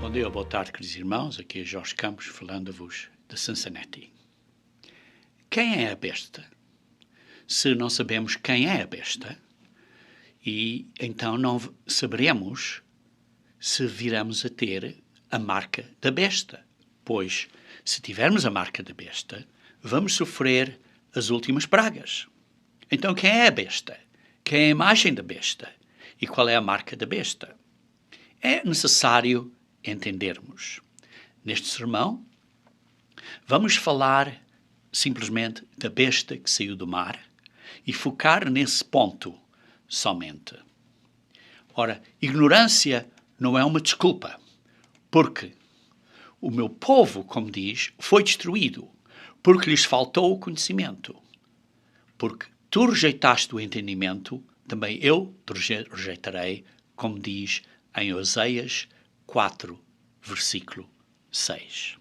Bom dia, boa tarde, queridos irmãos. Aqui é Jorge Campos, falando-vos de Cincinnati. Quem é a besta? Se não sabemos quem é a besta, e então não saberemos se viramos a ter a marca da besta. Pois, se tivermos a marca da besta, vamos sofrer as últimas pragas. Então, quem é a besta? Quem é a imagem da besta? E qual é a marca da besta? É necessário entendermos. Neste sermão, vamos falar simplesmente da besta que saiu do mar e focar nesse ponto somente. Ora, ignorância não é uma desculpa, porque o meu povo, como diz, foi destruído, porque lhes faltou o conhecimento. Porque tu rejeitaste o entendimento, também eu te rejeitarei, como diz em Oseias 4, versículo 6.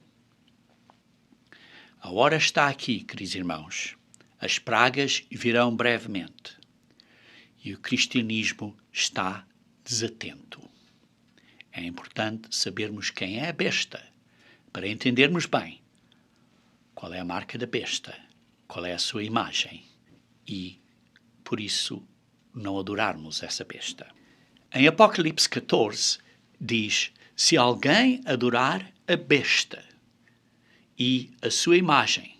A hora está aqui, queridos irmãos. As pragas virão brevemente. E o cristianismo está desatento. É importante sabermos quem é a besta, para entendermos bem qual é a marca da besta, qual é a sua imagem e, por isso, não adorarmos essa besta. Em Apocalipse 14, diz: se alguém adorar a besta e a sua imagem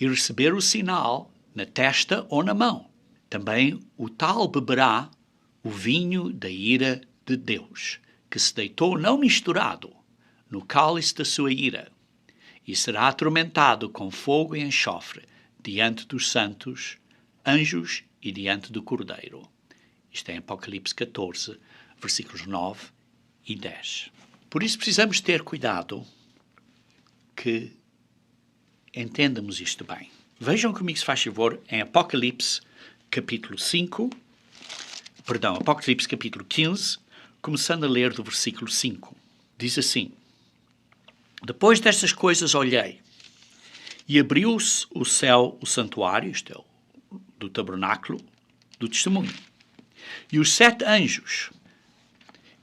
e receber o sinal na testa ou na mão, também o tal beberá o vinho da ira de Deus, que se deitou não misturado no cálice da sua ira, e será atormentado com fogo e enxofre diante dos santos, anjos e diante do Cordeiro. Isto é em Apocalipse 14, versículos 9 e 10. Por isso precisamos ter cuidado que entendamos isto bem. Vejam comigo, se faz favor, em Apocalipse capítulo 15, começando a ler do versículo 5. Diz assim: depois destas coisas olhei, e abriu-se o céu, o santuário, isto é, do tabernáculo, do testemunho. E os 7 anjos,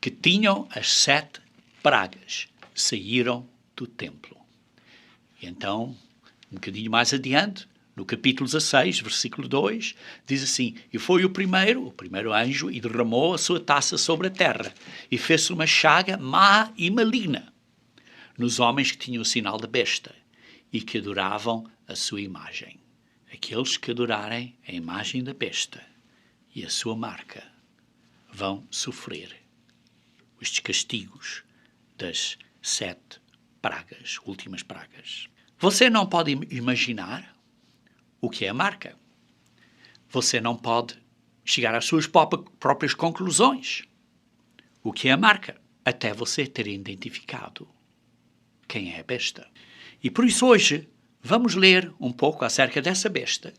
que tinham as 7 pragas, saíram do templo. E então, um bocadinho mais adiante, no capítulo 16, versículo 2, diz assim: e foi o primeiro anjo, e derramou a sua taça sobre a terra, e fez-se uma chaga má e maligna nos homens que tinham o sinal da besta e que adoravam a sua imagem. Aqueles que adorarem a imagem da besta e a sua marca vão sofrer os castigos das 7 pragas, últimas pragas. Você não pode imaginar o que é a marca. Você não pode chegar às suas próprias conclusões. O que é a marca? Até você ter identificado quem é a besta. E por isso hoje vamos ler um pouco acerca dessa besta,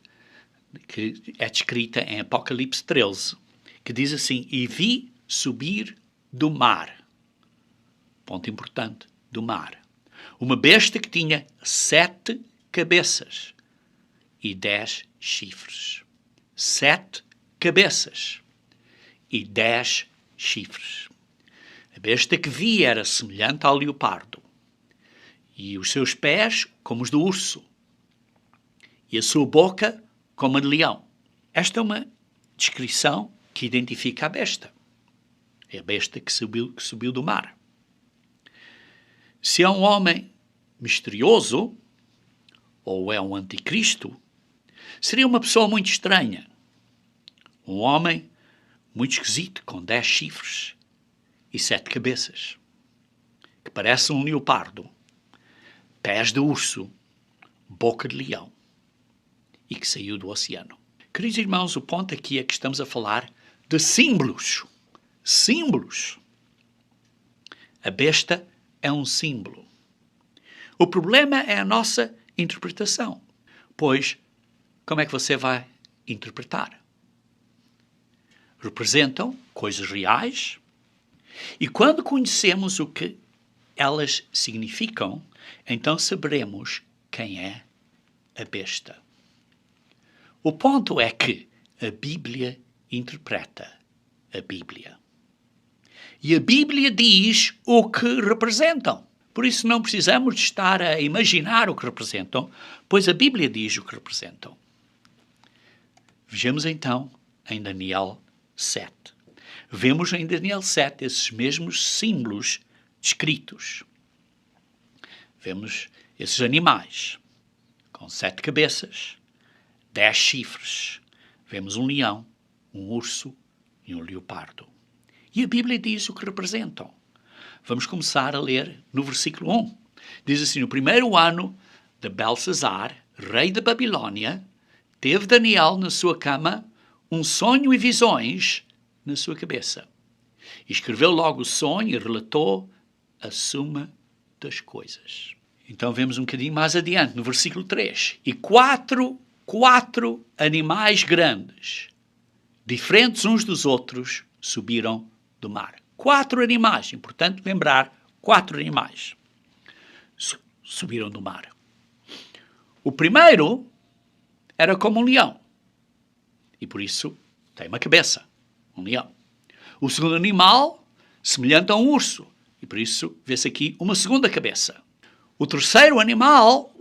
que é descrita em Apocalipse 13, que diz assim: e vi subir do mar, ponto importante, do mar, uma besta que tinha 7 cabeças e 10 chifres. 7 cabeças e 10 chifres. A besta que vi era semelhante ao leopardo, e os seus pés como os do urso, e a sua boca como a de leão. Esta é uma descrição que identifica a besta. É a besta que subiu do mar. Se é um homem misterioso, ou é um anticristo, seria uma pessoa muito estranha. Um homem muito esquisito, com 10 chifres e 7 cabeças, que parece um leopardo, pés de urso, boca de leão, e que saiu do oceano. Queridos irmãos, o ponto aqui é que estamos a falar de símbolos. Símbolos. A besta é um símbolo. O problema é a nossa interpretação. Pois, como é que você vai interpretar? Representam coisas reais, e quando conhecemos o que elas significam, então saberemos quem é a besta. O ponto é que a Bíblia interpreta a Bíblia. E a Bíblia diz o que representam. Por isso não precisamos de estar a imaginar o que representam, pois a Bíblia diz o que representam. Vejamos então em Daniel 7. Vemos em Daniel 7 esses mesmos símbolos descritos. Vemos esses animais com 7 cabeças, 10 chifres. Vemos um leão, um urso e um leopardo. E a Bíblia diz o que representam. Vamos começar a ler no versículo 1. Diz assim: no primeiro ano de Belsazar, rei da Babilônia, teve Daniel na sua cama um sonho e visões na sua cabeça. E escreveu logo o sonho e relatou a suma das coisas. Então vemos um bocadinho mais adiante, no versículo 3. E quatro animais grandes, diferentes uns dos outros, subiram do mar. 4 animais, importante lembrar, 4 animais subiram do mar. O primeiro era como um leão, e por isso tem uma cabeça, um leão. O segundo animal, semelhante a um urso, e por isso vê-se aqui uma segunda cabeça. O terceiro animal,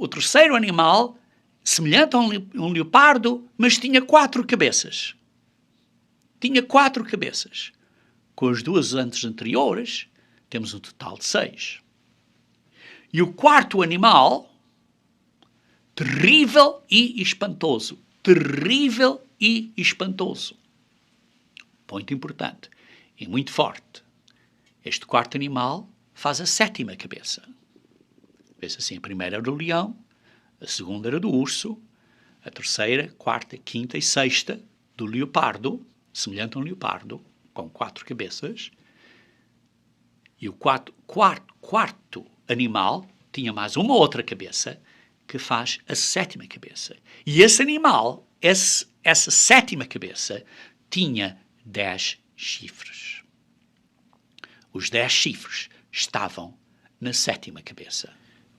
semelhante a um leopardo, mas tinha 4 cabeças. Tinha 4 cabeças. Com as 2 anteriores, temos um total de 6. E o quarto animal, terrível e espantoso. Terrível e espantoso. Ponto importante e muito forte. Este quarto animal faz a 7ª cabeça. Vê-se assim, a primeira era do leão, a segunda era do urso, a terceira, quarta, quinta e sexta do leopardo, semelhante a um leopardo, com 4 cabeças. E o quarto animal tinha mais uma outra cabeça, que faz a 7ª cabeça. E esse animal, essa 7ª cabeça, tinha 10 chifres. Os 10 chifres estavam na 7ª cabeça.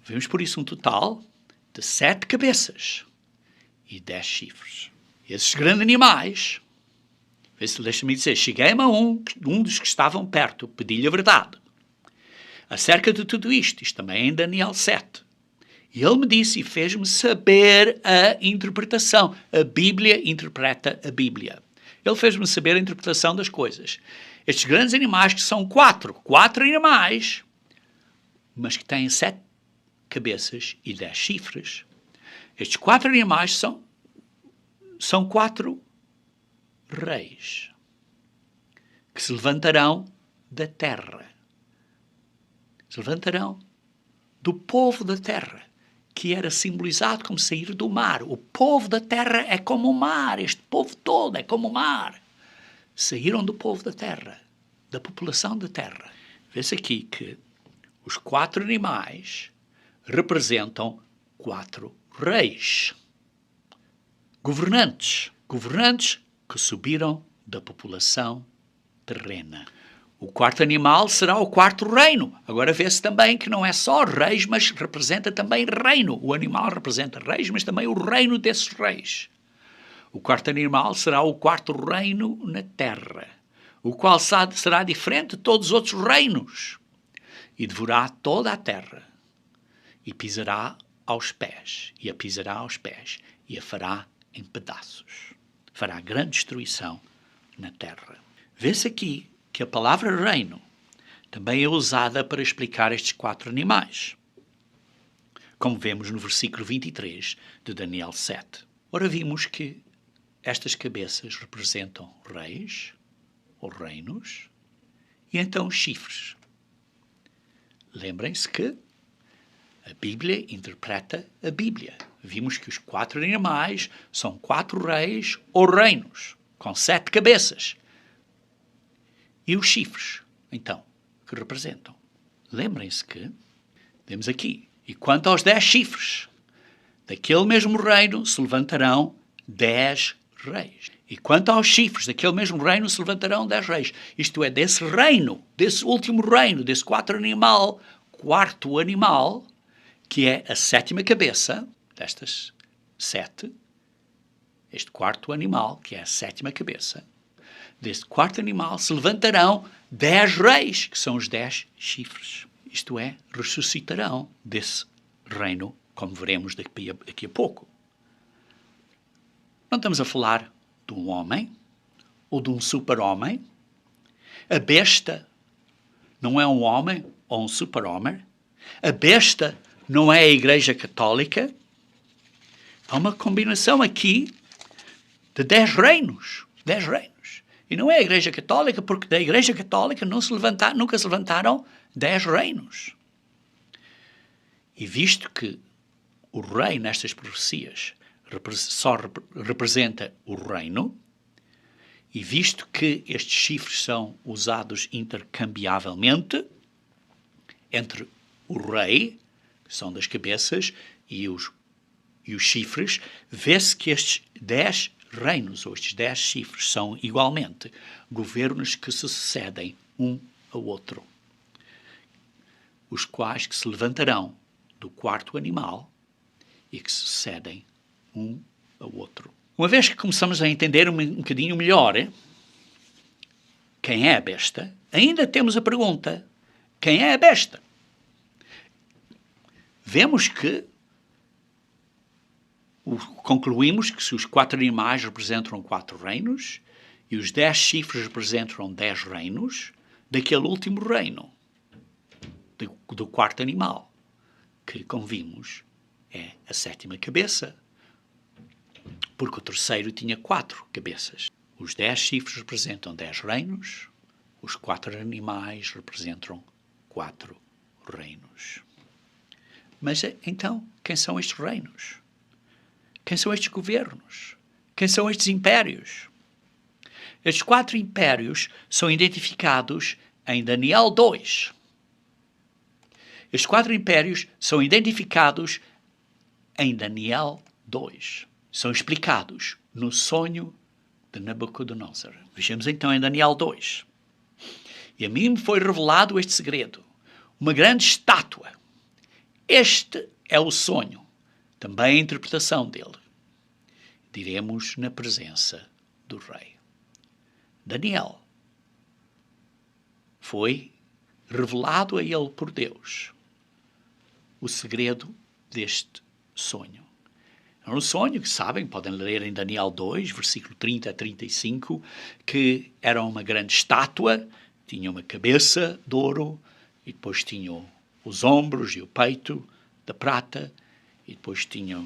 Vemos por isso um total de 7 cabeças e 10 chifres. Esses grandes animais, deixa-me dizer, cheguei-me a um dos que estavam perto, pedi-lhe a verdade. Acerca de tudo isto também é em Daniel 7. E ele me disse e fez-me saber a interpretação. A Bíblia interpreta a Bíblia. Ele fez-me saber a interpretação das coisas. Estes grandes animais, que são 4 animais, mas que têm 7 cabeças e 10 chifres, estes 4 animais são 4 reis que se levantarão da terra. Se levantarão do povo da terra, que era simbolizado como sair do mar. O povo da terra é como o mar, este povo todo é como o mar. Saíram do povo da terra, da população da terra. Vê-se aqui que os 4 animais representam 4 reis, governantes que subiram da população terrena. O quarto animal será o 4º reino. Agora vê-se também que não é só reis, mas representa também reino. O animal representa reis, mas também o reino desses reis. O 4º animal será o 4º reino na terra, o qual será diferente de todos os outros reinos, e devorará toda a terra, e pisará aos pés, e a pisará aos pés, e a fará em pedaços. Fará grande destruição na terra. Vê-se aqui que a palavra reino também é usada para explicar estes 4 animais, como vemos no versículo 23 de Daniel 7. Ora, vimos que estas cabeças representam reis ou reinos e então chifres. Lembrem-se que a Bíblia interpreta a Bíblia. Vimos que os 4 animais são 4 reis ou reinos, com 7 cabeças. E os chifres, então, que representam? Lembrem-se que, temos aqui, e quanto aos 10 chifres, daquele mesmo reino se levantarão 10 reis. E quanto aos chifres, daquele mesmo reino se levantarão 10 reis. Isto é, desse reino, desse último reino, desse 4º animal, 4º animal, que é a 7ª cabeça destas 7, este 4º animal, que é a 7ª cabeça, desse quarto animal se levantarão 10 reis, que são os 10 chifres. Isto é, ressuscitarão desse reino, como veremos daqui a pouco. Não estamos a falar de um homem ou de um super-homem. A besta não é um homem ou um super-homem. A besta não é a Igreja Católica. Há uma combinação aqui de 10 reinos. 10 reinos. E não é a Igreja Católica, porque da Igreja Católica nunca se levantaram 10 reinos. E visto que o rei nestas profecias só representa o reino, e visto que estes chifres são usados intercambiavelmente entre o rei, que são das cabeças, e os chifres, vê-se que estes 10 reinos, ou estes 10 chifres, são igualmente governos que se sucedem um ao outro, os quais que se levantarão do quarto animal e que se sucedem um ao outro. Uma vez que começamos a entender um bocadinho melhor quem é a besta, ainda temos a pergunta: quem é a besta? Vemos que concluímos que se os 4 animais representam 4 reinos e os 10 chifres representam 10 reinos, daquele último reino, do quarto animal, que, como vimos, é a 7ª cabeça, porque o terceiro tinha 4 cabeças. Os 10 chifres representam 10 reinos, os 4 animais representam 4 reinos. Mas então, quem são estes reinos? Quem são estes governos? Quem são estes impérios? Estes 4 impérios são identificados em Daniel 2. Estes 4 impérios são identificados em Daniel 2. São explicados no sonho de Nabucodonosor. Vejamos então em Daniel 2. E a mim me foi revelado este segredo, uma grande estátua. Este é o sonho, também a interpretação dele. Diremos na presença do rei. Daniel foi revelado a ele por Deus o segredo deste sonho. É um sonho que, sabem, podem ler em Daniel 2, versículo 30 a 35, que era uma grande estátua, tinha uma cabeça de ouro, e depois tinha os ombros e o peito de prata, e depois tinha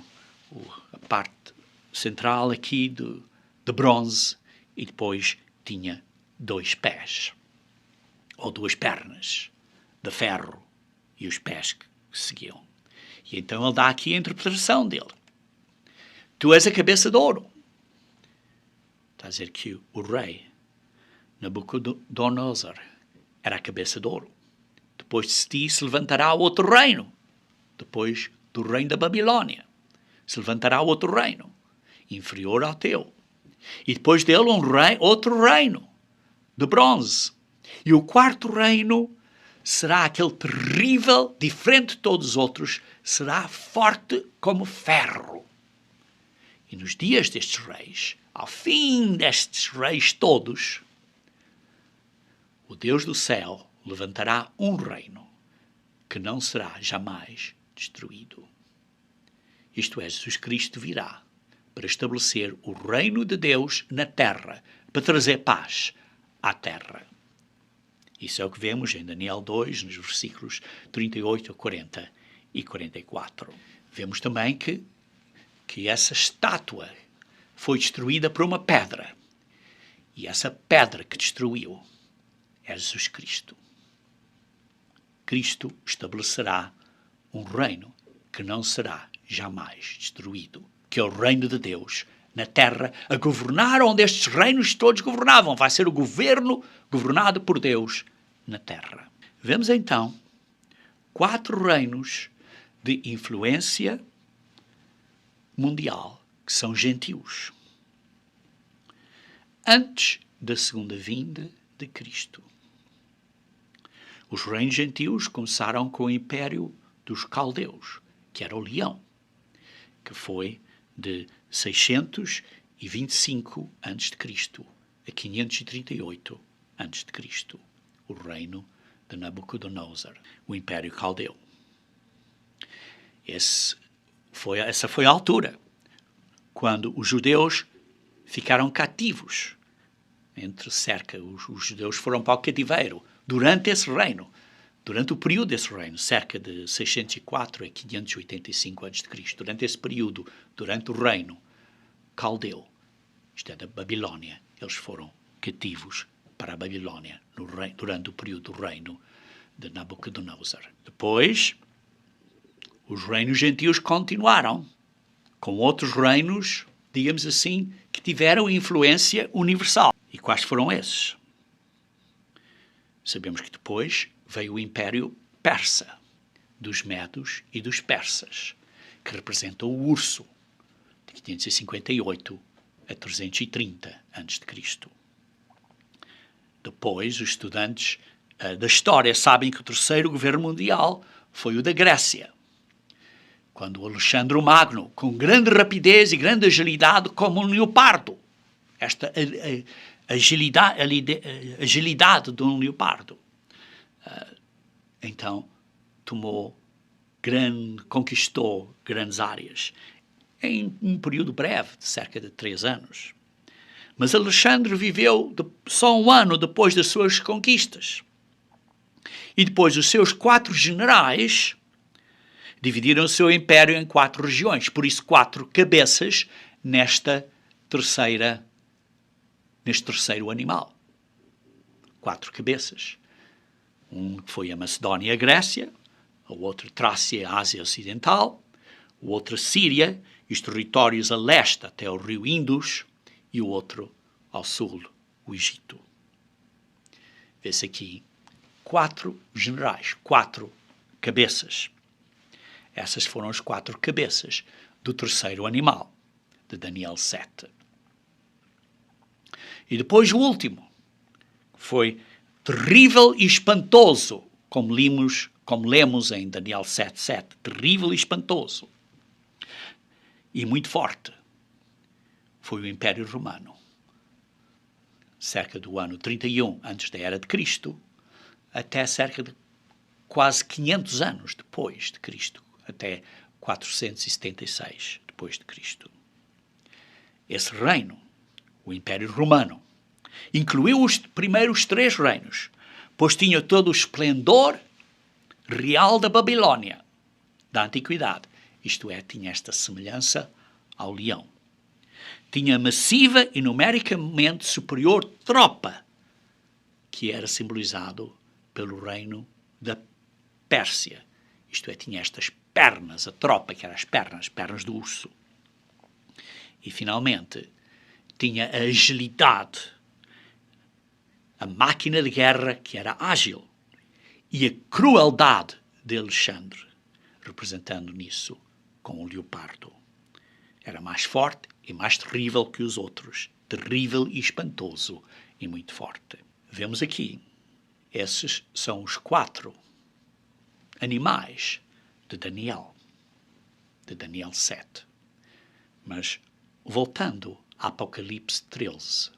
a parte central aqui de bronze, e depois tinha 2 pés, ou 2 pernas de ferro, e os pés que seguiam. E então ele dá aqui a interpretação dele. Tu és a cabeça de ouro. Está a dizer que o rei Nabucodonosor era a cabeça de ouro. Depois de ti se levantará outro reino. Depois do reino da Babilônia se levantará outro reino, inferior ao teu. E depois dele outro reino, de bronze. E o 4º reino será aquele terrível, diferente de todos os outros, será forte como ferro. E nos dias destes reis, ao fim destes reis todos, o Deus do céu levantará um reino que não será jamais destruído. Isto é, Jesus Cristo virá para estabelecer o reino de Deus na terra, para trazer paz à terra. Isso é o que vemos em Daniel 2, nos versículos 38 a 40 e 44. Vemos também que essa estátua foi destruída por uma pedra. E essa pedra que destruiu é Jesus Cristo. Cristo estabelecerá um reino que não será jamais destruído, que é o reino de Deus na terra, a governar onde estes reinos todos governavam. Vai ser o governo governado por Deus na terra. Vemos então 4 reinos de influência mundial, que são gentios, antes da segunda vinda de Cristo. Os reinos gentios começaram com o império dos caldeus, que era o leão, que foi de 625 a.C. a 538 a.C., o reino de Nabucodonosor, o Império Caldeu. Essa foi a altura quando os judeus ficaram cativos. Os judeus foram para o cativeiro durante esse reino, durante o período desse reino, cerca de 604 a 585 a.C. Durante esse período, durante o reino caldeu, isto é, da Babilónia, eles foram cativos para a Babilónia durante o período do reino de Nabucodonosor. Depois, os reinos gentios continuaram com outros reinos, digamos assim, que tiveram influência universal. E quais foram esses? Sabemos que depois veio o Império Persa, dos Medos e dos Persas, que representou o urso, de 558 a 330 a.C. Depois, os estudantes da história sabem que o terceiro governo mundial foi o da Grécia, quando Alexandre o Magno, com grande rapidez e grande agilidade, como um leopardo, esta agilidade de um leopardo, então conquistou grandes áreas em um período breve, de cerca de 3 anos. Mas Alexandre viveu só um ano depois das suas conquistas. E depois os seus 4 generais dividiram o seu império em 4 regiões, por isso 4 cabeças neste terceiro animal. 4 cabeças. Um foi a Macedónia e a Grécia, o outro Trácia e a Ásia Ocidental, o outro Síria e os territórios a leste até o rio Indus, e o outro ao sul, o Egito. Vê-se aqui 4 generais, 4 cabeças. Essas foram as 4 cabeças do terceiro animal, de Daniel 7. E depois o último, foi terrível e espantoso, como lemos em Daniel 7:7, terrível e espantoso, e muito forte, foi o Império Romano. Cerca do ano 31 antes da Era de Cristo, até cerca de quase 500 anos depois de Cristo, até 476 depois de Cristo. Esse reino, o Império Romano, incluiu os primeiros 3 reinos, pois tinha todo o esplendor real da Babilónia, da Antiguidade, isto é, tinha esta semelhança ao leão. Tinha massiva e numericamente superior tropa, que era simbolizado pelo reino da Pérsia, isto é, tinha estas pernas, a tropa, que eram as pernas do urso. E, finalmente, tinha a agilidade, a máquina de guerra que era ágil, e a crueldade de Alexandre, representando nisso com o leopardo. Era mais forte e mais terrível que os outros, terrível e espantoso e muito forte. Vemos aqui, esses são os 4 animais de Daniel 7. Mas, voltando a Apocalipse 13,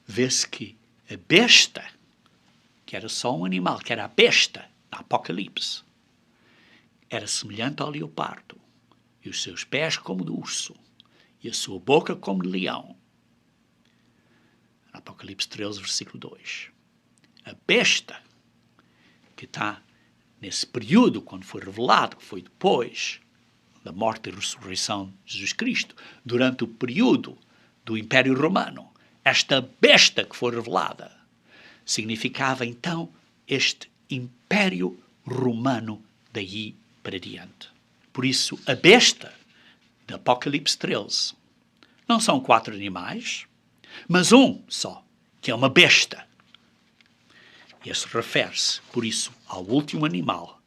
vê-se que a besta, que era só um animal, que era a besta da Apocalipse, era semelhante ao leopardo, e os seus pés como do urso, e a sua boca como de leão. Apocalipse 13, versículo 2. A besta, que está nesse período, quando foi revelado, que foi depois da morte e ressurreição de Jesus Cristo, durante o período do Império Romano, esta besta que foi revelada, significava então este Império Romano daí para diante. Por isso, a besta de Apocalipse 13 não são 4 animais, mas um só, que é uma besta. Esse refere-se, por isso, ao último animal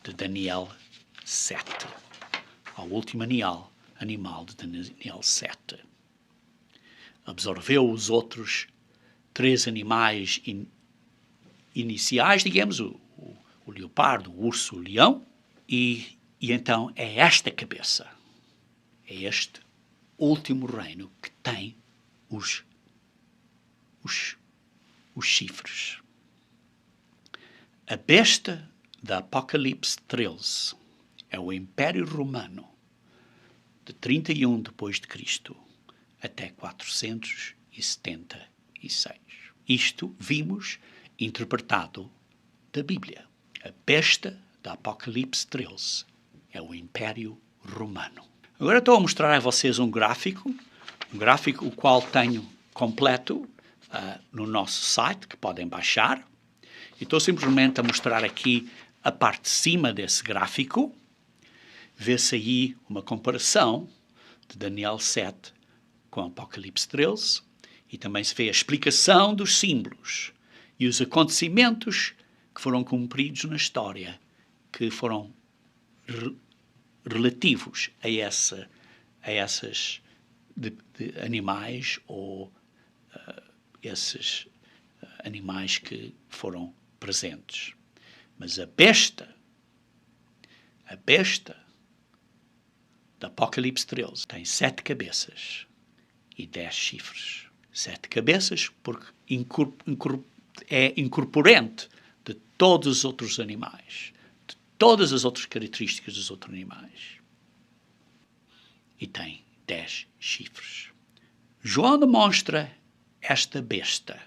de Daniel 7. Ao último animal de Daniel 7. Absorveu os outros 3 animais iniciais, digamos, o leopardo, o urso, o leão, e então é esta cabeça, é este último reino que tem os chifres. A besta da Apocalipse 13 é o Império Romano de 31 depois de Cristo até 476. Isto vimos interpretado da Bíblia. A besta da Apocalipse 13 é o Império Romano. Agora estou a mostrar a vocês um gráfico o qual tenho completo no nosso site, que podem baixar. E estou simplesmente a mostrar aqui a parte de cima desse gráfico. Vê-se aí uma comparação de Daniel 7 com Apocalipse 13 e também se vê a explicação dos símbolos e os acontecimentos que foram cumpridos na história, que foram relativos a esses de animais ou esses animais que foram presentes. Mas a besta da Apocalipse 13 tem 7 cabeças e 10 chifres. 7 cabeças porque é incorporante de todos os outros animais, de todas as outras características dos outros animais. E tem 10 chifres. João demonstra esta besta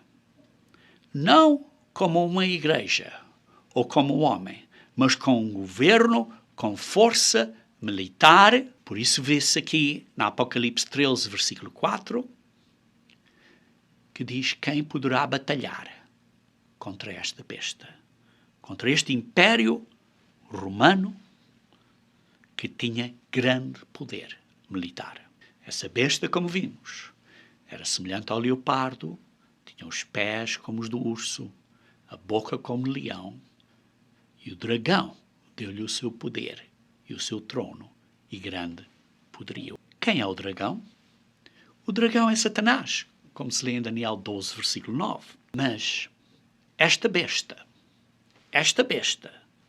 não como uma igreja ou como um homem, mas com um governo, com força militar. Por isso vê-se aqui na Apocalipse 13, versículo 4, que diz quem poderá batalhar contra esta besta, contra este império romano que tinha grande poder militar. Essa besta, como vimos, era semelhante ao leopardo, tinha os pés como os do urso, a boca como leão, e o dragão deu-lhe o seu poder e o seu trono e grande poderio. Quem é o dragão? O dragão é Satanás, como se lê em Daniel 12, versículo 9. Mas esta besta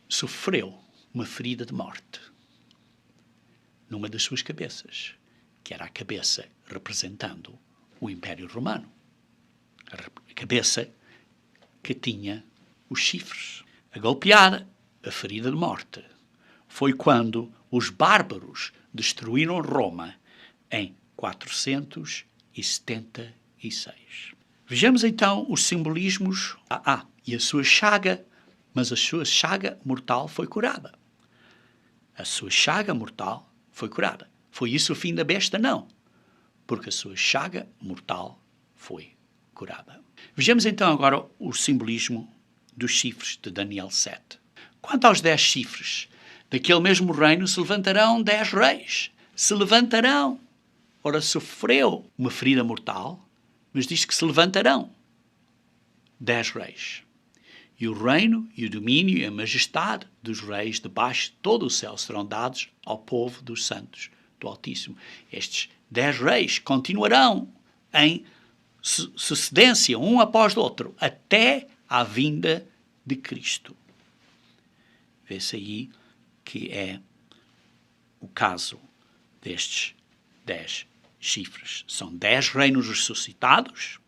sofreu uma ferida de morte numa das suas cabeças, que era a cabeça representando o Império Romano. A cabeça que tinha os chifres. A golpeada, a ferida de morte, foi quando os bárbaros destruíram Roma em 476. Vejamos então os simbolismos. E a sua chaga, mas a sua chaga mortal foi curada. A sua chaga mortal foi curada. Foi isso o fim da besta? Não. Porque a sua chaga mortal foi curada. Vejamos então agora o simbolismo dos chifres de Daniel 7. Quanto aos 10 chifres, daquele mesmo reino se levantarão 10 reis. Se levantarão. Ora, sofreu uma ferida mortal, mas diz que se levantarão 10 reis. E o reino, e o domínio, e a majestade dos reis debaixo de todo o céu serão dados ao povo dos santos do Altíssimo. Estes 10 reis continuarão em sucedência, um após o outro, até à vinda de Cristo. Vê-se aí que é o caso destes 10 chifres. São 10 reinos ressuscitados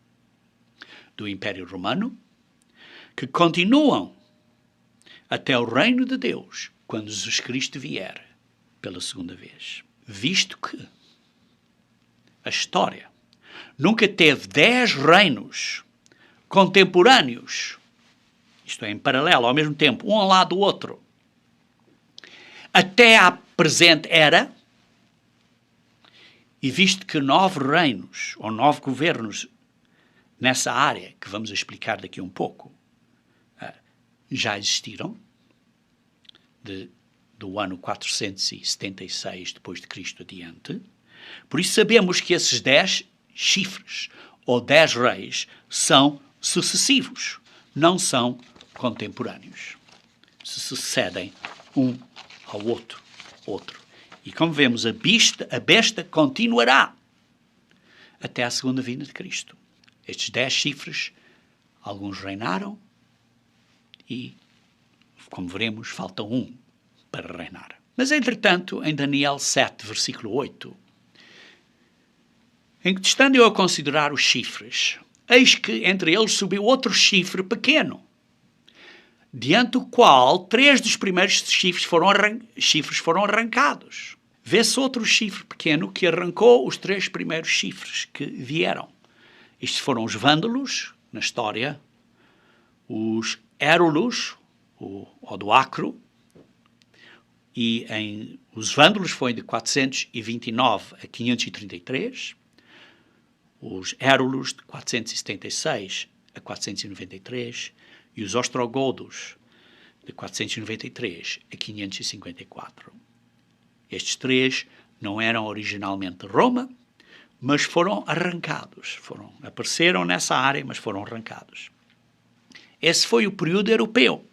do Império Romano que continuam até o reino de Deus quando Jesus Cristo vier pela segunda vez. Visto que a história nunca teve 10 reinos contemporâneos, isto é, em paralelo, ao mesmo tempo, um ao lado do outro, até à presente era, e visto que 9 reinos, ou 9 governos nessa área, que vamos explicar daqui um pouco, já existiram, do ano 476 depois de Cristo adiante. Por isso sabemos que esses 10 chifres, ou 10 reis, são sucessivos, não são contemporâneos. Se sucedem um ao outro. E como vemos, a besta continuará até à segunda vinda de Cristo. Estes 10 chifres, alguns reinaram e, como veremos, falta um para reinar. Mas, entretanto, em Daniel 7, versículo 8, Em que, estando eu a considerar os chifres, eis que entre eles subiu outro chifre pequeno, diante do qual 3 dos primeiros chifres foram arrancados. Vê-se outro chifre pequeno que arrancou os 3 primeiros chifres que vieram. Estes foram os vândalos, na história, os érulos, o Odoacro, e os vândalos foi de 429 a 533, os érulos de 476 a 493 e os ostrogodos de 493 a 554. Estes 3 não eram originalmente de Roma, mas foram arrancados. Apareceram nessa área, mas foram arrancados. Esse foi o período europeu,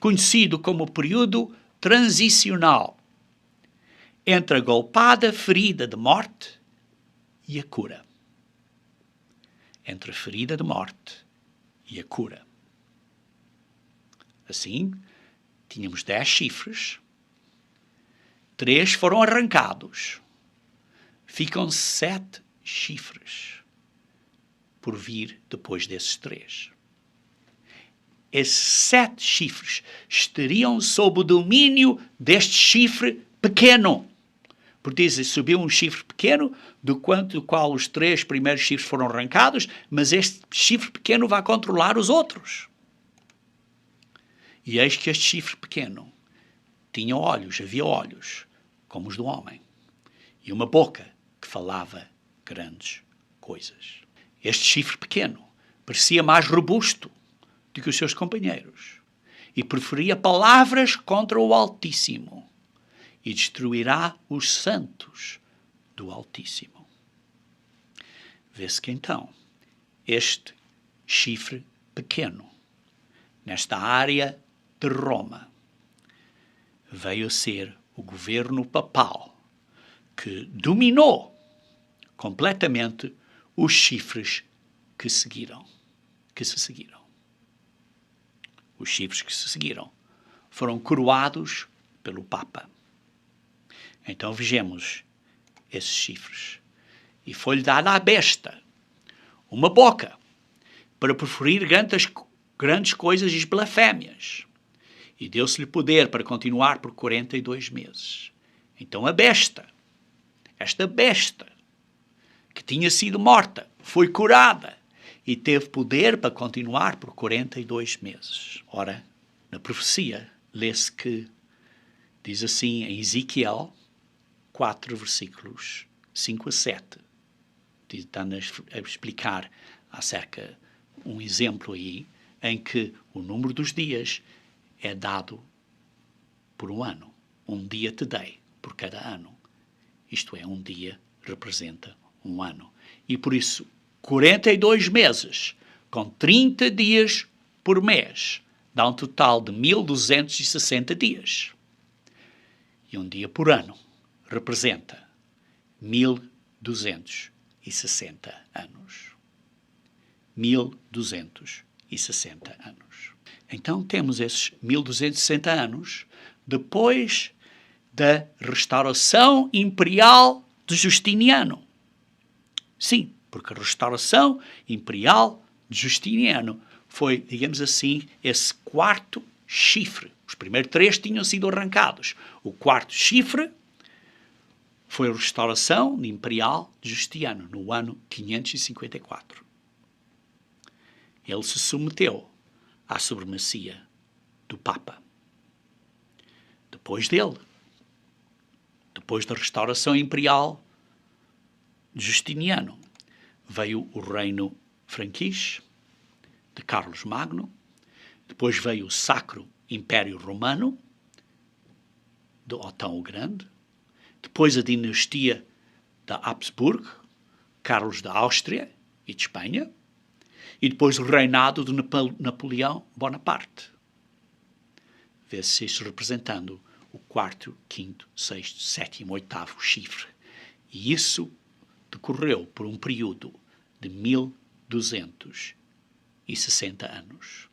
conhecido como o período transicional, entre a golpada ferida de morte e a cura. Entre a ferida de morte e a cura. Assim, tínhamos 10 chifres, 3 foram arrancados. Ficam 7 chifres por vir depois desses 3. Esses 7 chifres estariam sob o domínio deste chifre pequeno. Porque dizem, subiu um chifre pequeno, do qual os 3 primeiros chifres foram arrancados, mas este chifre pequeno vai controlar os outros. E eis que este chifre pequeno tinha olhos, havia olhos, como os do homem, e uma boca que falava grandes coisas. Este chifre pequeno parecia mais robusto do que os seus companheiros e preferia palavras contra o Altíssimo e destruirá os santos do Altíssimo. Vê-se que então este chifre pequeno, nesta área de Roma, veio a ser o governo papal que dominou completamente os chifres que se seguiram. Os chifres que se seguiram foram coroados pelo Papa. Então vejamos esses chifres. E foi-lhe dada à besta uma boca para proferir grandes coisas e blasfémias. E deu-se-lhe poder para continuar por 42 meses. Então a besta, esta besta, que tinha sido morta, foi curada e teve poder para continuar por 42 meses. Ora, na profecia, lê-se que, diz assim em Ezequiel 4, versículos 5 a 7, estando a explicar acerca um exemplo aí, em que o número dos dias é dado por um ano. Um dia te dei por cada ano. Isto é, um dia representa um ano. E por isso, 42 meses, com 30 dias por mês, dá um total de 1260 dias. E um dia por ano representa 1260 anos. 1260 anos. Então temos esses 1260 anos depois da restauração imperial de Justiniano. Sim, porque a restauração imperial de Justiniano foi, digamos assim, esse 4º chifre. Os primeiros 3 tinham sido arrancados. O 4º chifre foi a restauração imperial de Justiniano, no ano 554. Ele se submeteu à supremacia do Papa. Depois dele, depois da restauração imperial de Justiniano, veio o reino franquês de Carlos Magno, depois veio o Sacro Império Romano de Otão o Grande, depois a dinastia da Habsburgo, Carlos da Áustria e de Espanha, e depois o reinado de Napoleão Bonaparte. Vê-se isto representando o 4º, 5º, 6º, 7º, 8º chifre. E isso decorreu por um período de 1260 anos,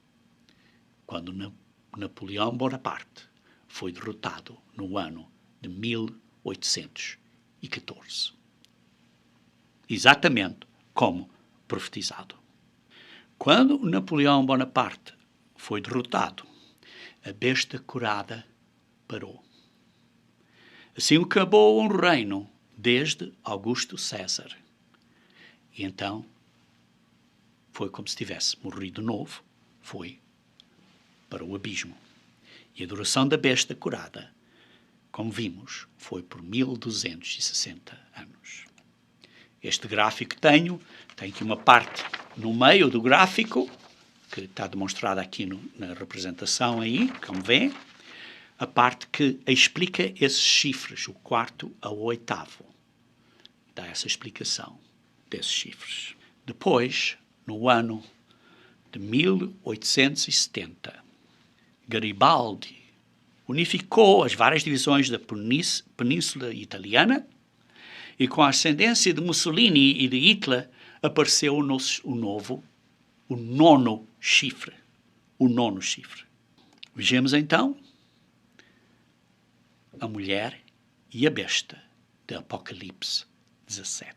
quando Napoleão Bonaparte foi derrotado no ano de 1814. exatamente como profetizado. Quando Napoleão Bonaparte foi derrotado, a besta curada parou. Assim acabou um reino desde Augusto César. E então foi como se tivesse morrido de novo, foi para o abismo. E a duração da besta curada, como vimos, foi por 1260 anos. Este gráfico que tem aqui uma parte no meio do gráfico, que está demonstrada aqui na representação aí, como vê, a parte que explica esses chifres, o 4º ao 8º. Dá essa explicação desses chifres. Depois, no ano de 1870, Garibaldi unificou as várias divisões da Península Italiana e com a ascendência de Mussolini e de Hitler apareceu o nono chifre. O nono chifre. Vejamos então a mulher e a besta de Apocalipse 17.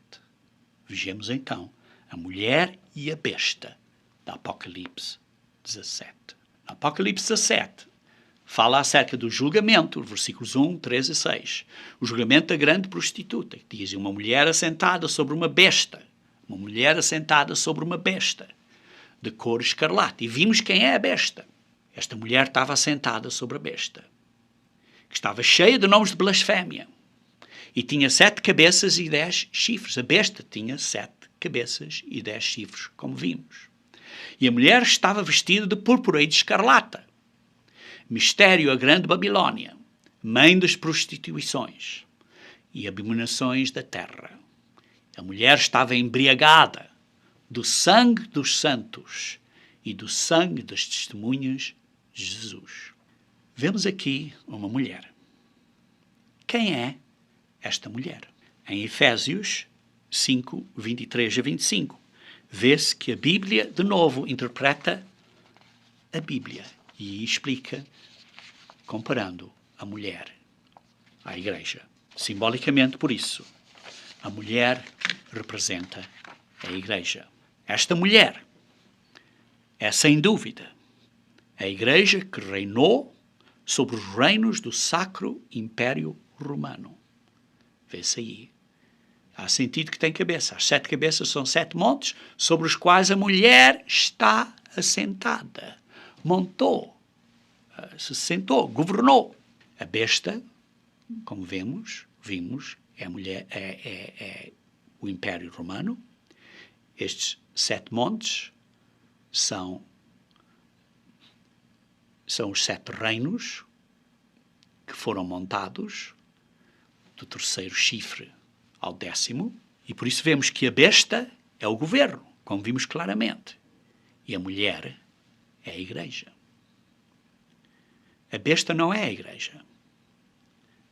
Vejamos então a mulher e a besta de Apocalipse 17. Apocalipse 17 fala acerca do julgamento, versículos 1, 3 e 6. O julgamento da grande prostituta, que diz uma mulher assentada sobre uma besta. Uma mulher assentada sobre uma besta de cor escarlate. E vimos quem é a besta. Esta mulher estava assentada sobre a besta, que estava cheia de nomes de blasfémia. E tinha 7 cabeças e 10 chifres. A besta tinha 7 cabeças e 10 chifres, como vimos. E a mulher estava vestida de púrpura e de escarlata. Mistério, a grande Babilônia, mãe das prostituições e abominações da terra. A mulher estava embriagada do sangue dos santos e do sangue das testemunhas de Jesus. Vemos aqui uma mulher. Quem é esta mulher? Em Efésios 5, 23 a 25, vê-se que a Bíblia, de novo, interpreta a Bíblia e explica, comparando a mulher à igreja. Simbolicamente, por isso, a mulher representa a igreja. Esta mulher é, sem dúvida, a igreja que reinou sobre os reinos do Sacro Império Romano. Vê-se aí. Há sentido que tem cabeça. As 7 cabeças são 7 montes sobre os quais a mulher está assentada. Montou, se sentou, governou. A besta, como vimos, é a mulher, é o Império Romano. Estes 7 montes são os 7 reinos que foram montados do 3º chifre ao 10º, e por isso vemos que a besta é o governo, como vimos claramente, e a mulher é a igreja. A besta não é a igreja,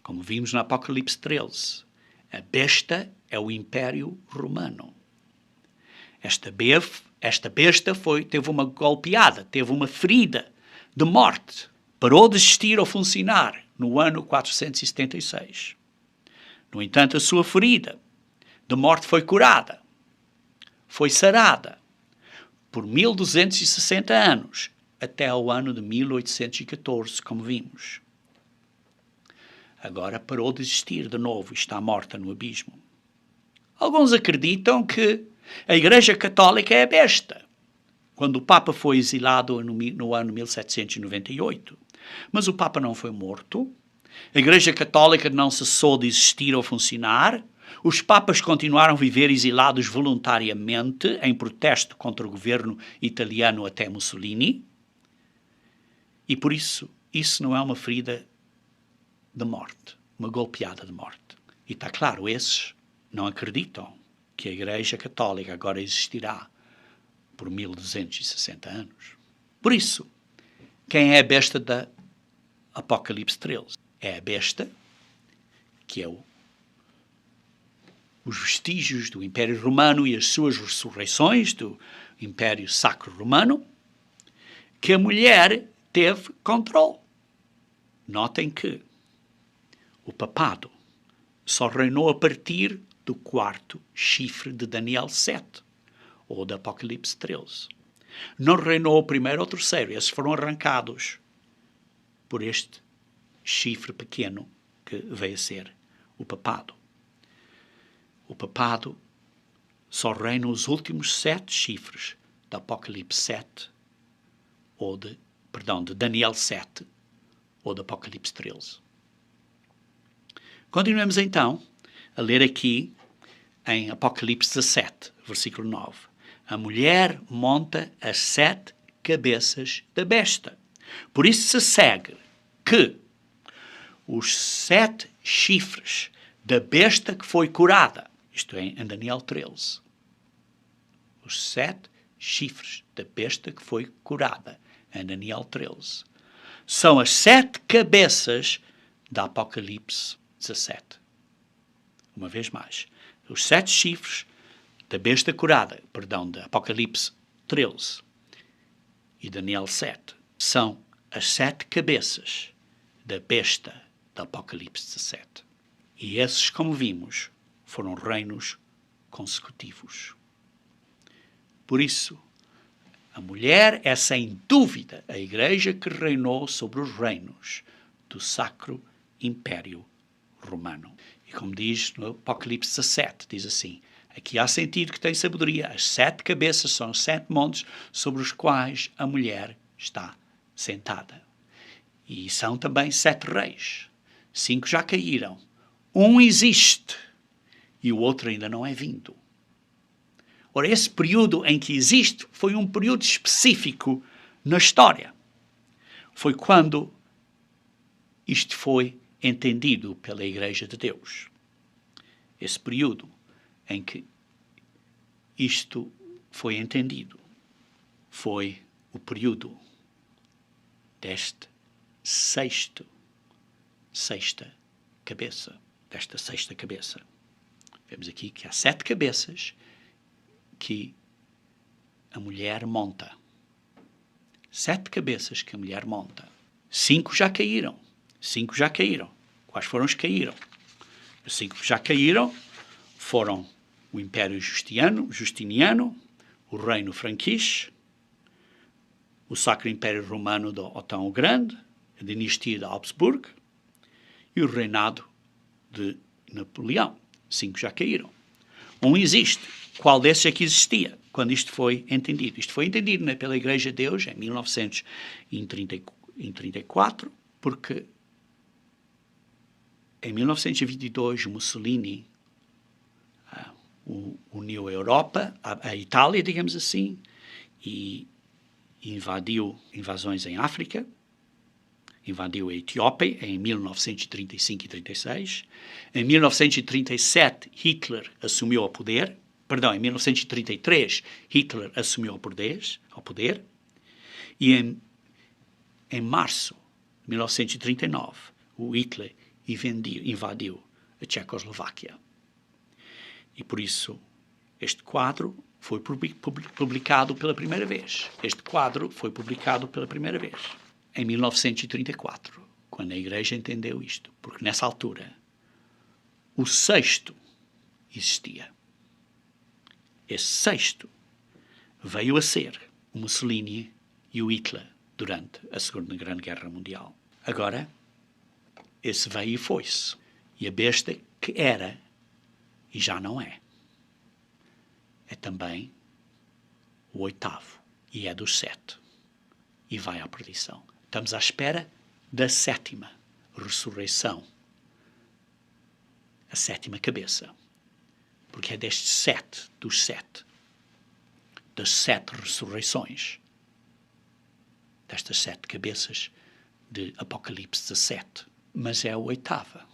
como vimos no Apocalipse 13. A besta é o Império Romano. Esta besta teve uma golpeada, teve uma ferida de morte. Parou de existir ou funcionar no ano 476. No entanto, a sua ferida de morte foi curada, foi sarada por 1260 anos, até ao ano de 1814, como vimos. Agora parou de existir de novo e está morta no abismo. Alguns acreditam que a Igreja Católica é a besta, quando o Papa foi exilado no ano 1798. Mas o Papa não foi morto. A Igreja Católica não cessou de existir ou funcionar. Os papas continuaram a viver exilados voluntariamente em protesto contra o governo italiano até Mussolini. E por isso não é uma ferida de morte, uma golpeada de morte. E está claro, esses não acreditam que a Igreja Católica agora existirá por 1260 anos. Por isso, quem é a besta da Apocalipse 13? É a besta, que é os vestígios do Império Romano e as suas ressurreições do Império Sacro Romano, que a mulher teve controle. Notem que o papado só reinou a partir do quarto chifre de Daniel 7, ou de Apocalipse 13. Não reinou o primeiro ou o terceiro, esses foram arrancados por este chifre pequeno que veio a ser o papado. O papado só reina os últimos 7 chifres de Apocalipse 7, de Daniel 7, ou de Apocalipse 13. Continuamos então a ler aqui em Apocalipse 17, versículo 9. A mulher monta as 7 cabeças da besta. Por isso se segue que os 7 chifres da besta que foi curada, isto é, em Daniel 13, os 7 chifres da besta que foi curada, em Daniel 13, são as 7 cabeças da Apocalipse 17. Uma vez mais, os 7 chifres da besta curada, de Apocalipse 13 e Daniel 7, são as 7 cabeças da besta da Apocalipse 17. E esses, como vimos, foram reinos consecutivos. Por isso, a mulher é sem dúvida a igreja que reinou sobre os reinos do Sacro Império Romano. E como diz no Apocalipse 17, diz assim, aqui há sentido que tem sabedoria. As 7 cabeças são os 7 montes sobre os quais a mulher está sentada. E são também 7 reis. 5 já caíram. Um existe e o outro ainda não é vindo. Ora, esse período em que existe foi um período específico na história. Foi quando isto foi entendido pela Igreja de Deus. Esse período em que isto foi entendido foi o período desta sexta cabeça. Vemos aqui que há 7 cabeças que a mulher monta. 7 cabeças que a mulher monta. 5 já caíram. Quais foram os que caíram? Os 5 que já caíram foram o Império Justiniano, o Reino Franquish, o Sacro Império Romano de Otão o Grande, a dinastia de Habsburgo e o reinado de Napoleão. 5 já caíram. Um existe. Qual desses é que existia quando isto foi entendido? Isto foi entendido pela Igreja de Deus em 1934, porque em 1922 Mussolini uniu a Europa, a Itália, digamos assim, e invadiu invasões em África, invadiu a Etiópia em 1935 e 36. Em 1937 Hitler assumiu o poder. Em 1933, Hitler assumiu ao poder, e em março de 1939, o Hitler invadiu a Tchecoslováquia. E por isso, este quadro foi publicado pela primeira vez. Em 1934, quando a Igreja entendeu isto, porque nessa altura, o sexto existia. Esse sexto veio a ser o Mussolini e o Hitler durante a Segunda Grande Guerra Mundial. Agora, esse veio e foi-se. E a besta que era e já não é. É também o 8º e é dos 7 e vai à perdição. Estamos à espera da 7ª ressurreição, a 7ª cabeça. Porque é destes 7, das 7 ressurreições, destas 7 cabeças de Apocalipse 17. Mas é a 8ª,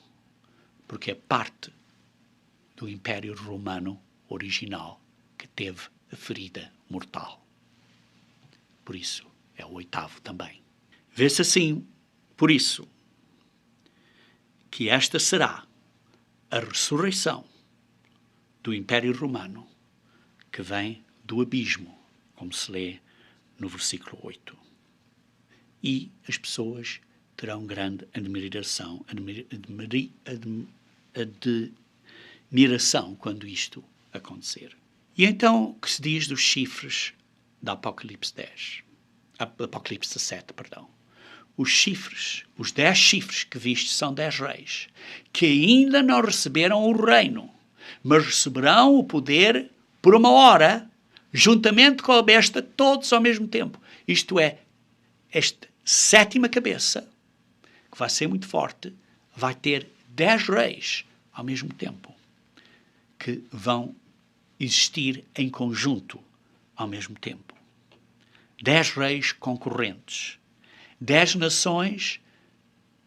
porque é parte do Império Romano original que teve a ferida mortal. Por isso, é o 8º também. Vê-se assim, por isso, que esta será a ressurreição do Império Romano, que vem do abismo, como se lê no versículo 8. E as pessoas terão grande admiração, admiração quando isto acontecer. E então, o que se diz dos chifres da Apocalipse 10? Apocalipse 17, perdão. Os chifres, os 10 chifres que viste são 10 reis, que ainda não receberam o reino, mas receberão o poder por uma hora, juntamente com a besta, todos ao mesmo tempo. Isto é, esta 7ª cabeça, que vai ser muito forte, vai ter 10 reis ao mesmo tempo, que vão existir em conjunto ao mesmo tempo. 10 reis concorrentes. 10 nações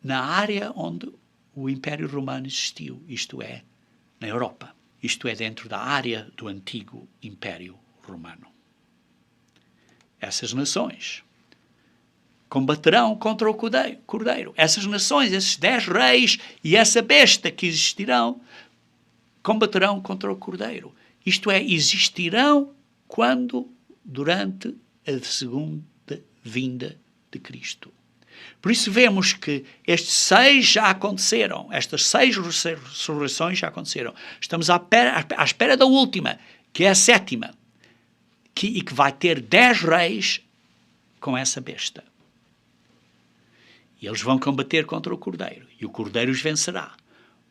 na área onde o Império Romano existiu, isto é, na Europa. Isto é, dentro da área do antigo Império Romano. Essas nações combaterão contra o Cordeiro. Essas nações, esses 10 reis e essa besta que existirão, combaterão contra o Cordeiro. Isto é, existirão quando? Durante a segunda vinda de Cristo. Por isso vemos que estes 6 já aconteceram. Estas 6 ressurreições já aconteceram. Estamos à espera da última, que é a 7ª, e que vai ter 10 reis com essa besta. E eles vão combater contra o Cordeiro. E o Cordeiro os vencerá,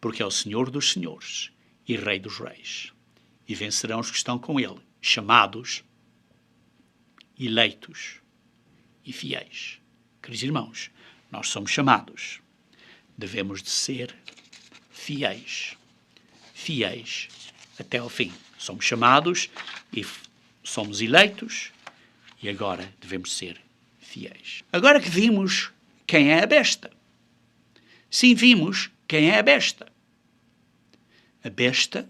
porque é o Senhor dos senhores e Rei dos reis. E vencerão os que estão com ele, chamados, eleitos e fiéis. Queridos irmãos, nós somos chamados. Devemos de ser fiéis. Fiéis até ao fim. Somos chamados e somos eleitos e agora devemos ser fiéis. Agora que vimos quem é a besta. Sim, vimos quem é a besta. A besta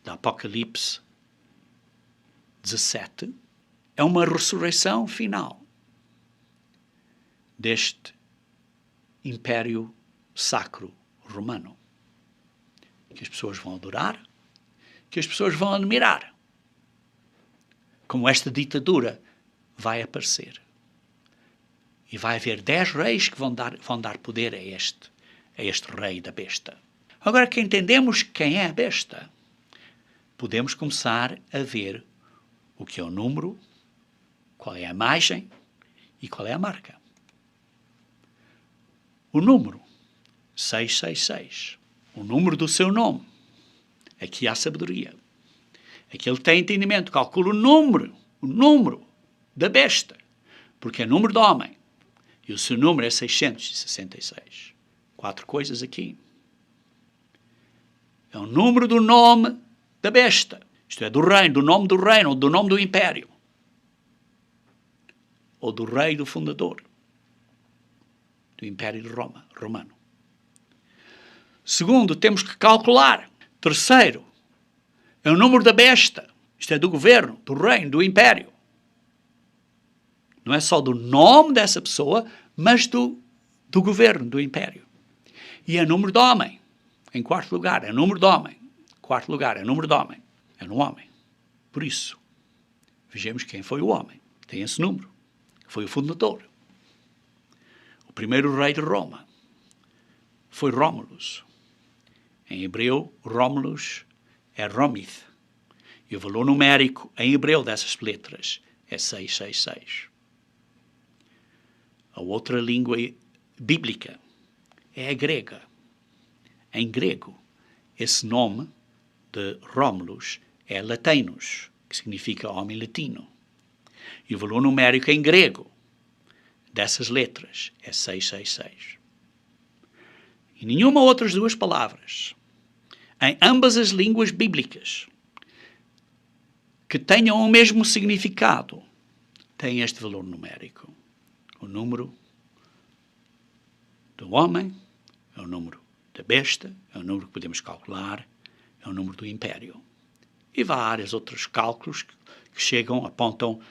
da Apocalipse 17 é uma ressurreição final deste Império Sacro Romano, que as pessoas vão adorar, que as pessoas vão admirar, como esta ditadura vai aparecer. E vai haver 10 reis que vão dar poder a este rei da besta. Agora que entendemos quem é a besta, podemos começar a ver o que é o número, qual é a imagem e qual é a marca. O número, 666. O número do seu nome. Aqui há sabedoria. Aquele que tem entendimento calcula o número da besta, porque é número de homem. E o seu número é 666. 4 coisas aqui. É o número do nome da besta. Isto é, do reino, do nome do reino, ou do nome do império. Ou do rei, do fundador do Império de Roma, romano. Segundo, temos que calcular. Terceiro, é o número da besta. Isto é, do governo, do reino, do império. Não é só do nome dessa pessoa, mas do governo, do império. E é o número de homem. Em quarto lugar, é o número de homem. Quarto lugar, é o número de homem. É no homem. Por isso, vejamos quem foi o homem. Tem esse número. Foi o fundador. O primeiro rei de Roma foi Rómulus. Em hebreu, Rómulus é Romith. E o valor numérico em hebreu dessas letras é 666. A outra língua bíblica é a grega. Em grego, esse nome de Rómulus é Latinus, que significa homem latino. E o valor numérico em grego dessas letras é 666. E nenhuma outras duas palavras, em ambas as línguas bíblicas, que tenham o mesmo significado, tem este valor numérico. O número do homem é o número da besta, é o número que podemos calcular, é o número do império. E vários outros cálculos que chegam, apontam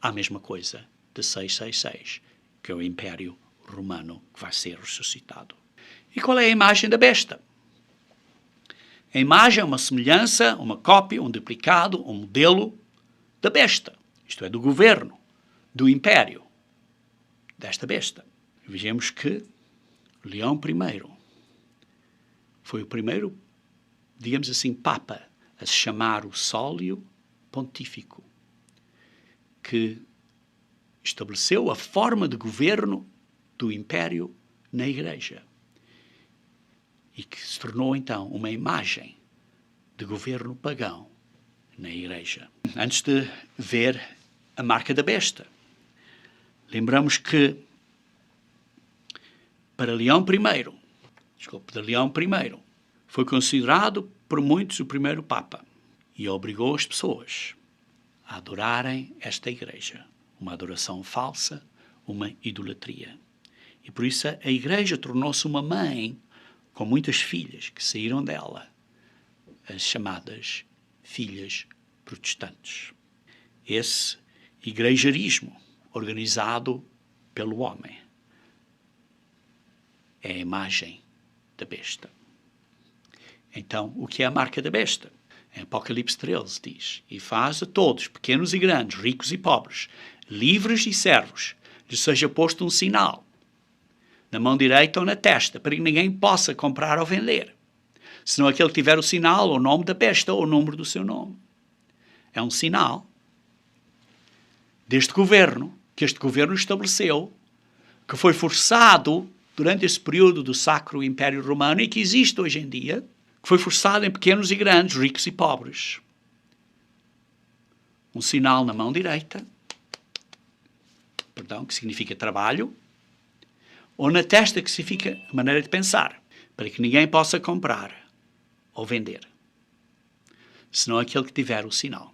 à mesma coisa, de 666, que é o Império Romano que vai ser ressuscitado. E qual é a imagem da besta? A imagem é uma semelhança, uma cópia, um duplicado, um modelo da besta. Isto é, do governo, do império, desta besta. Vejamos que Leão I foi o primeiro digamos assim, Papa, a se chamar o Sólio Pontífico, que estabeleceu a forma de governo do Império na Igreja e que se tornou então uma imagem de governo pagão na Igreja. Antes de ver a marca da besta, lembramos que de Leão I, foi considerado por muitos o primeiro Papa e obrigou as pessoas a adorarem esta Igreja. Uma adoração falsa, uma idolatria. E por isso a Igreja tornou-se uma mãe com muitas filhas que saíram dela, as chamadas filhas protestantes. Esse igrejarismo organizado pelo homem é a imagem da besta. Então, o que é a marca da besta? Em Apocalipse 13 diz: e faz a todos, pequenos e grandes, ricos e pobres, livres e servos, lhes seja posto um sinal, na mão direita ou na testa, para que ninguém possa comprar ou vender, senão aquele que tiver o sinal, ou o nome da besta, ou o número do seu nome. É um sinal deste governo, que este governo estabeleceu, que foi forçado durante esse período do Sacro Império Romano e que existe hoje em dia, que foi forçado em pequenos e grandes, ricos e pobres. Um sinal na mão direita, que significa trabalho, ou na testa, que significa a maneira de pensar, para que ninguém possa comprar ou vender, senão aquele que tiver o sinal,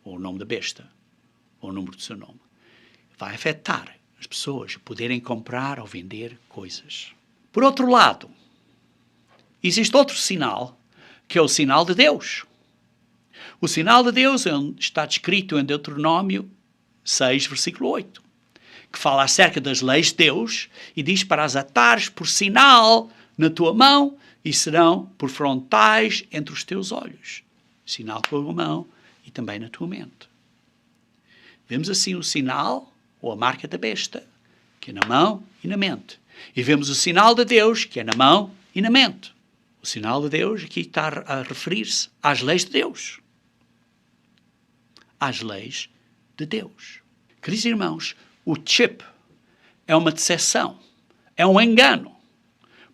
ou o nome da besta, ou o número do seu nome. Vai afetar as pessoas a poderem comprar ou vender coisas. Por outro lado, existe outro sinal, que é o sinal de Deus. O sinal de Deus está descrito em Deuteronômio 6, versículo 8, que fala acerca das leis de Deus e diz para as atares por sinal na tua mão e serão por frontais entre os teus olhos. Sinal com a mão e também na tua mente. Vemos assim o sinal, ou a marca da besta, que é na mão e na mente. E vemos o sinal de Deus, que é na mão e na mente. O sinal de Deus aqui está a referir-se às leis de Deus. Às leis de Deus. Queridos irmãos, o chip é uma decepção, é um engano.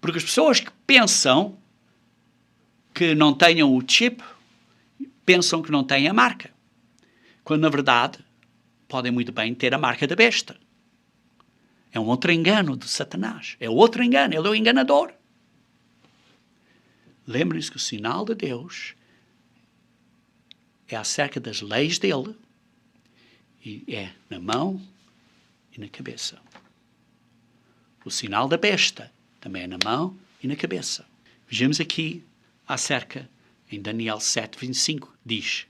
Porque as pessoas que pensam que não tenham o chip, pensam que não têm a marca. Quando, na verdade, podem muito bem ter a marca da besta. É um outro engano de Satanás. É outro engano. Ele é o enganador. Lembrem-se que o sinal de Deus é acerca das leis dele e é na mão e na cabeça. O sinal da besta também é na mão e na cabeça. Vejamos aqui acerca, em Daniel 7, 25, diz: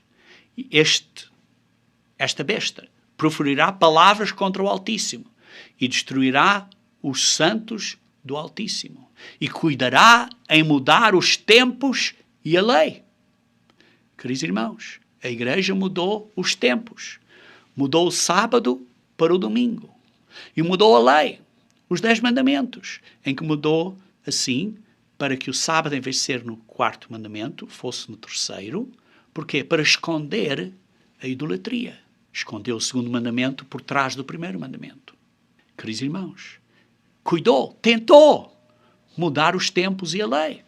esta besta proferirá palavras contra o Altíssimo e destruirá os santos do Altíssimo e cuidará em mudar os tempos e a lei. Queridos irmãos, a Igreja mudou os tempos. Mudou o sábado para o domingo. E mudou a lei, os 10 mandamentos, em que mudou assim para que o sábado, em vez de ser no 4º mandamento, fosse no 3º. Porquê? Para esconder a idolatria. Escondeu o 2º mandamento por trás do 1º mandamento. Queridos irmãos, cuidou, tentou mudar os tempos e a lei.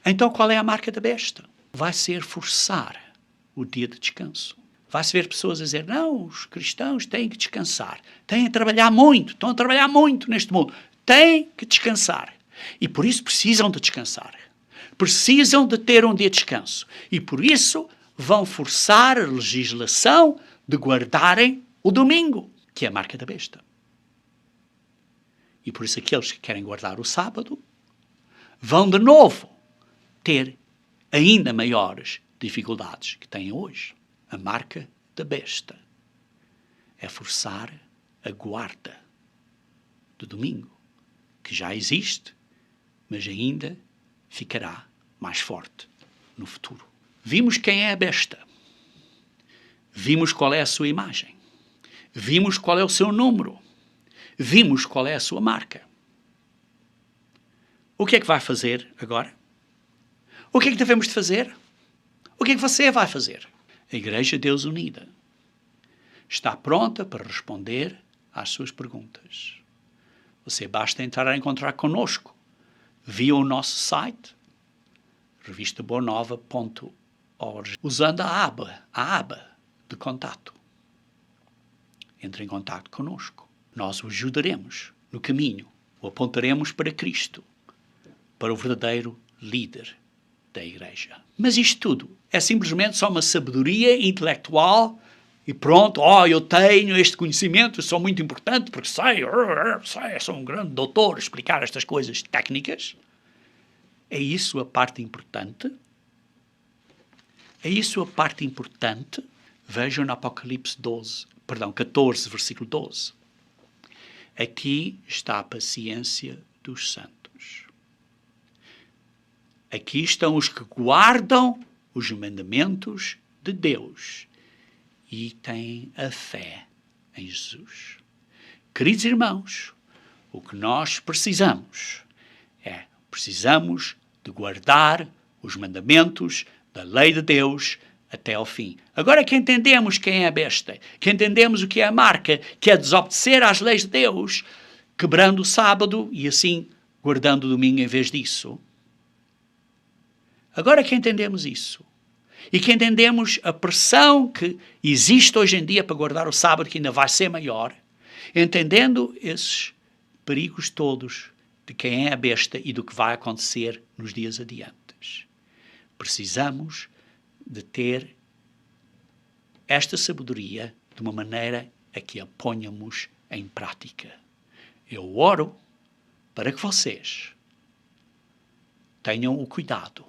Então qual é a marca da besta? Vai ser forçar o dia de descanso. Vai-se ver pessoas a dizer: não, os cristãos têm que descansar. Têm a trabalhar muito. Estão a trabalhar muito neste mundo. Têm que descansar. E por isso precisam de descansar. Precisam de ter um dia de descanso. E por isso vão forçar a legislação de guardarem o domingo, que é a marca da besta. E por isso aqueles que querem guardar o sábado vão de novo ter ainda maiores dificuldades que têm hoje. A marca da besta é forçar a guarda do domingo, que já existe, mas ainda ficará mais forte no futuro. Vimos quem é a besta. Vimos qual é a sua imagem. Vimos qual é o seu número. Vimos qual é a sua marca. O que é que vai fazer agora? O que é que devemos de fazer? O que é que você vai fazer? A Igreja de Deus Unida está pronta para responder às suas perguntas. Você basta entrar em contato conosco via o nosso site, revistaboanova.org, usando a aba de contato. Entre em contato conosco. Nós o ajudaremos no caminho, o apontaremos para Cristo, para o verdadeiro líder da Igreja. Mas isto tudo é simplesmente só uma sabedoria intelectual e pronto, eu tenho este conhecimento, eu sou muito importante porque sei, sou um grande doutor a explicar estas coisas técnicas. É isso a parte importante? É isso a parte importante? Vejam no Apocalipse 14, versículo 12. Aqui está a paciência dos santos. Aqui estão os que guardam os mandamentos de Deus e têm a fé em Jesus. Queridos irmãos, o que nós precisamos de guardar os mandamentos da lei de Deus até ao fim. Agora que entendemos quem é a besta, que entendemos o que é a marca, que é desobedecer às leis de Deus, quebrando o sábado e assim guardando o domingo em vez disso. Agora que entendemos isso, e que entendemos a pressão que existe hoje em dia para guardar o sábado, que ainda vai ser maior, entendendo esses perigos todos de quem é a besta e do que vai acontecer nos dias adiantes, precisamos de ter esta sabedoria de uma maneira a que a ponhamos em prática. Eu oro para que vocês tenham o cuidado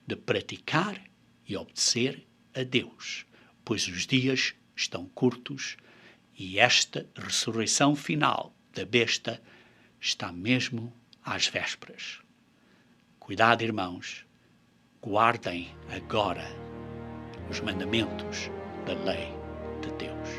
de praticar e obedecer a Deus, pois os dias estão curtos e esta ressurreição final da besta está mesmo às vésperas. Cuidado, irmãos, guardem agora os mandamentos da lei de Deus.